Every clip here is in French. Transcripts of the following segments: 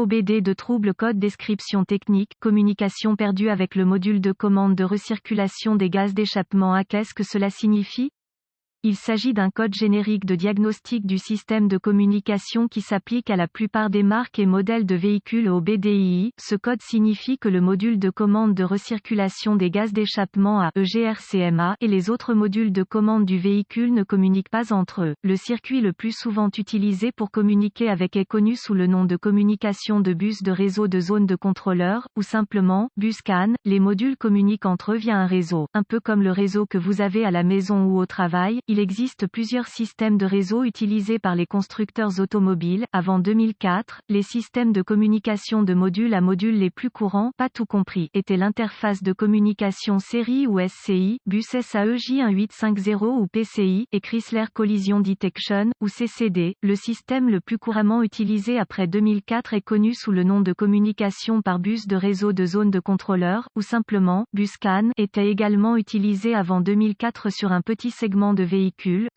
OBD de trouble code description technique, communication perdue avec le module de commande de recirculation des gaz d'échappement à qu'est-ce que cela signifie? Il s'agit d'un code générique de diagnostic du système de communication qui s'applique à la plupart des marques et modèles de véhicules au BDII. Ce code signifie que le module de commande de recirculation des gaz d'échappement à EGR-CMA et les autres modules de commande du véhicule ne communiquent pas entre eux. Le circuit le plus souvent utilisé pour communiquer avec est connu sous le nom de communication de bus de réseau de zone de contrôleur, ou simplement bus CAN. Les modules communiquent entre eux via un réseau, un peu comme le réseau que vous avez à la maison ou au travail. Il existe plusieurs systèmes de réseau utilisés par les constructeurs automobiles. Avant 2004, les systèmes de communication de module à module les plus courants, pas tout compris, étaient l'interface de communication série ou SCI, bus SAEJ1850 ou PCI, et Chrysler Collision Detection, ou CCD. Le système le plus couramment utilisé après 2004 est connu sous le nom de communication par bus de réseau de zone de contrôleur, ou simplement, bus CAN, était également utilisé avant 2004 sur un petit segment de véhicules.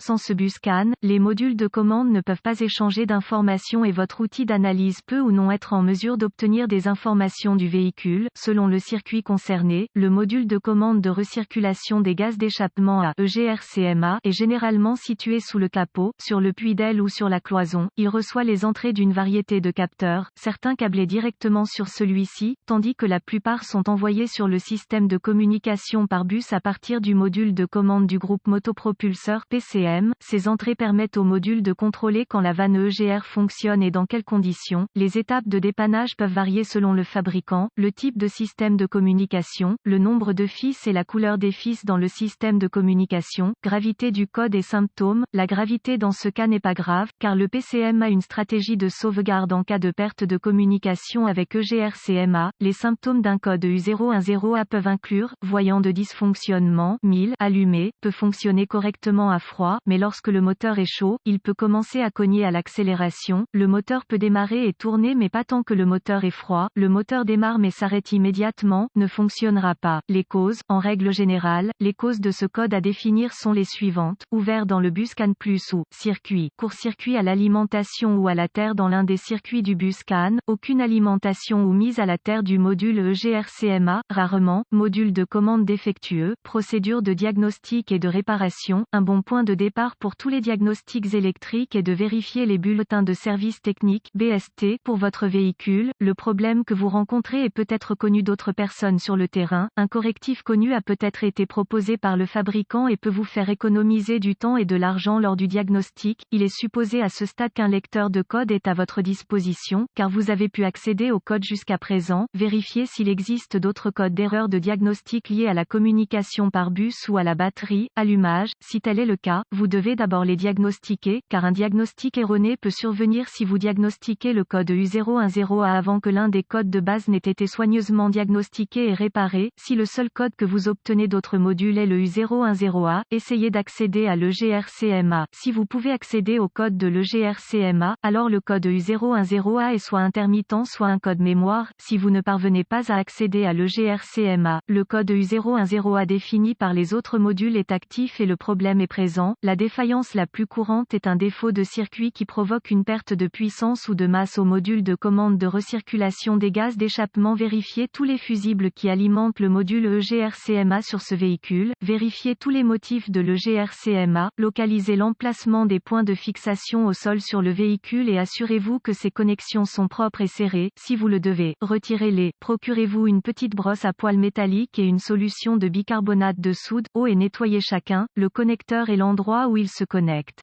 Sans ce bus CAN, les modules de commande ne peuvent pas échanger d'informations et votre outil d'analyse peut ou non être en mesure d'obtenir des informations du véhicule. Selon le circuit concerné, le module de commande de recirculation des gaz d'échappement à EGR-CMA est généralement situé sous le capot, sur le puits d'aile ou sur la cloison. Il reçoit les entrées d'une variété de capteurs, certains câblés directement sur celui-ci, tandis que la plupart sont envoyés sur le système de communication par bus à partir du module de commande du groupe motopropulseur PCM. Ces entrées permettent au module de contrôler quand la vanne EGR fonctionne et dans quelles conditions. Les étapes de dépannage peuvent varier selon le fabricant, le type de système de communication, le nombre de fils et la couleur des fils dans le système de communication, gravité du code et symptômes. La gravité dans ce cas n'est pas grave, car le PCM a une stratégie de sauvegarde en cas de perte de communication avec EGR-CMA. Les symptômes d'un code U010A peuvent inclure, voyant de dysfonctionnement, 1000, allumé, peut fonctionner correctement à froid, mais lorsque le moteur est chaud, il peut commencer à cogner à l'accélération. Le moteur peut démarrer et tourner mais pas tant que le moteur est froid. Le moteur démarre mais s'arrête immédiatement, ne fonctionnera pas. Les causes, en règle générale, les causes de ce code à définir sont les suivantes. Ouvert dans le bus CAN+ ou circuit, court-circuit à l'alimentation ou à la terre dans l'un des circuits du bus CAN, aucune alimentation ou mise à la terre du module EGR-CMA, rarement, module de commande défectueux, procédure de diagnostic et de réparation. Un bon point de départ pour tous les diagnostics électriques est de vérifier les bulletins de service technique (BST) pour votre véhicule. Le problème que vous rencontrez est peut-être connu d'autres personnes sur le terrain. Un correctif connu a peut-être été proposé par le fabricant et peut vous faire économiser du temps et de l'argent lors du diagnostic. Il est supposé à ce stade qu'un lecteur de code est à votre disposition, car vous avez pu accéder au code jusqu'à présent. Vérifiez s'il existe d'autres codes d'erreur de diagnostic liés à la communication par bus ou à la batterie, allumage. Si tel est le cas, vous devez d'abord les diagnostiquer, car un diagnostic erroné peut survenir si vous diagnostiquez le code U010A avant que l'un des codes de base n'ait été soigneusement diagnostiqué et réparé. Si le seul code que vous obtenez d'autres modules est le U010A, essayez d'accéder à l'EGR-CMA. Si vous pouvez accéder au code de l'EGR-CMA, alors le code U010A est soit intermittent soit un code mémoire. Si vous ne parvenez pas à accéder à l'EGR-CMA, le code U010A défini par les autres modules est actif et le problème est présent. La défaillance la plus courante est un défaut de circuit qui provoque une perte de puissance ou de masse au module de commande de recirculation des gaz d'échappement. Vérifiez tous les fusibles qui alimentent le module EGR-CMA sur ce véhicule. Vérifiez tous les motifs de l'EGR-CMA. Localisez l'emplacement des points de fixation au sol sur le véhicule et assurez-vous que ces connexions sont propres et serrées. Si vous le devez, retirez-les. Procurez-vous une petite brosse à poils métallique et une solution de bicarbonate de soude. Eau et nettoyez chacun, le connecteur et l'endroit où il se connecte.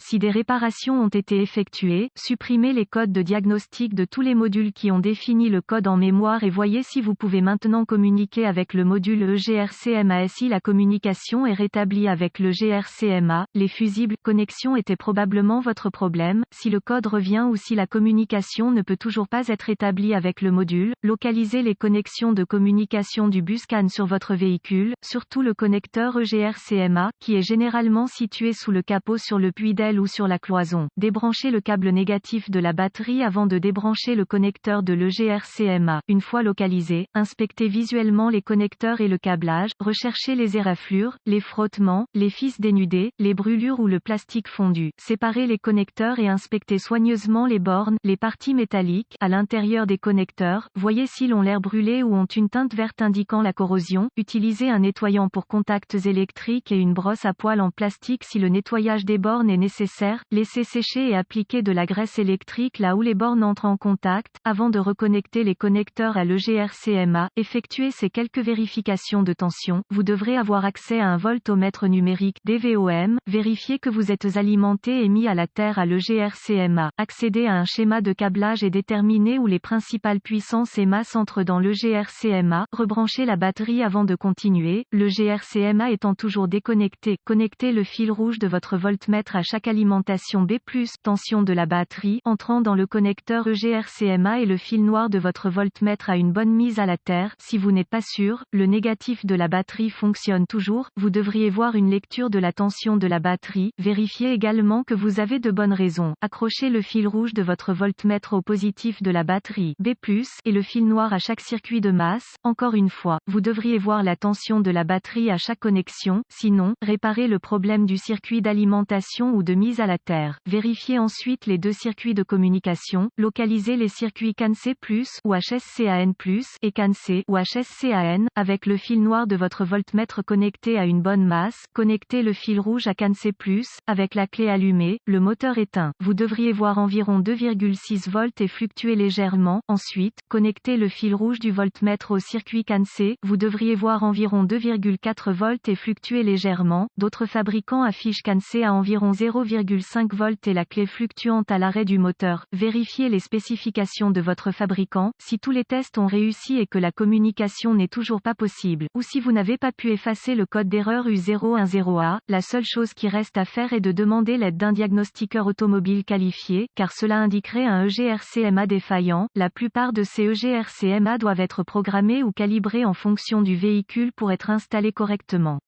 Si des réparations ont été effectuées, supprimez les codes de diagnostic de tous les modules qui ont défini le code en mémoire et voyez si vous pouvez maintenant communiquer avec le module EGR-CMA. Si la communication est rétablie avec le GR-CMA, les fusibles connexions étaient probablement votre problème. Si le code revient ou si la communication ne peut toujours pas être établie avec le module, localisez les connexions de communication du bus CAN sur votre véhicule, surtout le connecteur EGR-CMA, qui est généralement situé sous le capot sur le puits d'aile manuel ou sur la cloison. Débranchez le câble négatif de la batterie avant de débrancher le connecteur de l'EGR-CMA. Une fois localisé, inspectez visuellement les connecteurs et le câblage, recherchez les éraflures, les frottements, les fils dénudés, les brûlures ou le plastique fondu. Séparez les connecteurs et inspectez soigneusement les bornes, les parties métalliques, à l'intérieur des connecteurs, voyez s'ils ont l'air brûlés ou ont une teinte verte indiquant la corrosion. Utilisez un nettoyant pour contacts électriques et une brosse à poils en plastique si le nettoyage des bornes est nécessaire. Laissez sécher et appliquer de la graisse électrique là où les bornes entrent en contact, avant de reconnecter les connecteurs à l'EGR-CMA. Effectuez ces quelques vérifications de tension. Vous devrez avoir accès à un voltomètre numérique DVOM. Vérifiez que vous êtes alimenté et mis à la terre à l'EGR-CMA. Accédez à un schéma de câblage et déterminez où les principales puissances et masses entrent dans l'EGR-CMA. Rebranchez la batterie avant de continuer. L'EGR-CMA étant toujours déconnecté, connectez le fil rouge de votre voltmètre à chaque alimentation B+, tension de la batterie, entrant dans le connecteur EGR-CMA et le fil noir de votre voltmètre à une bonne mise à la terre. Si vous n'êtes pas sûr, le négatif de la batterie fonctionne toujours, vous devriez voir une lecture de la tension de la batterie. Vérifiez également que vous avez de bonnes raisons. Accrochez le fil rouge de votre voltmètre au positif de la batterie B+, et le fil noir à chaque circuit de masse. Encore une fois, vous devriez voir la tension de la batterie à chaque connexion, sinon, réparez le problème du circuit d'alimentation ou de mise à la terre. Vérifiez ensuite les deux circuits de communication, localisez les circuits CAN-C+, ou HSCAN+, et CAN-C, ou HSCAN, avec le fil noir de votre voltmètre connecté à une bonne masse, connectez le fil rouge à CAN-C+, avec la clé allumée, le moteur éteint. Vous devriez voir environ 2,6 volts et fluctuer légèrement. Ensuite, connectez le fil rouge du voltmètre au circuit CAN-C, vous devriez voir environ 2,4 volts et fluctuer légèrement. D'autres fabricants affichent CAN-C à environ 0,5 volts et la clé fluctuante à l'arrêt du moteur. Vérifiez les spécifications de votre fabricant. Si tous les tests ont réussi et que la communication n'est toujours pas possible, ou si vous n'avez pas pu effacer le code d'erreur U010A, la seule chose qui reste à faire est de demander l'aide d'un diagnostiqueur automobile qualifié, car cela indiquerait un EGR-CMA défaillant. La plupart de ces EGR-CMA doivent être programmés ou calibrés en fonction du véhicule pour être installés correctement.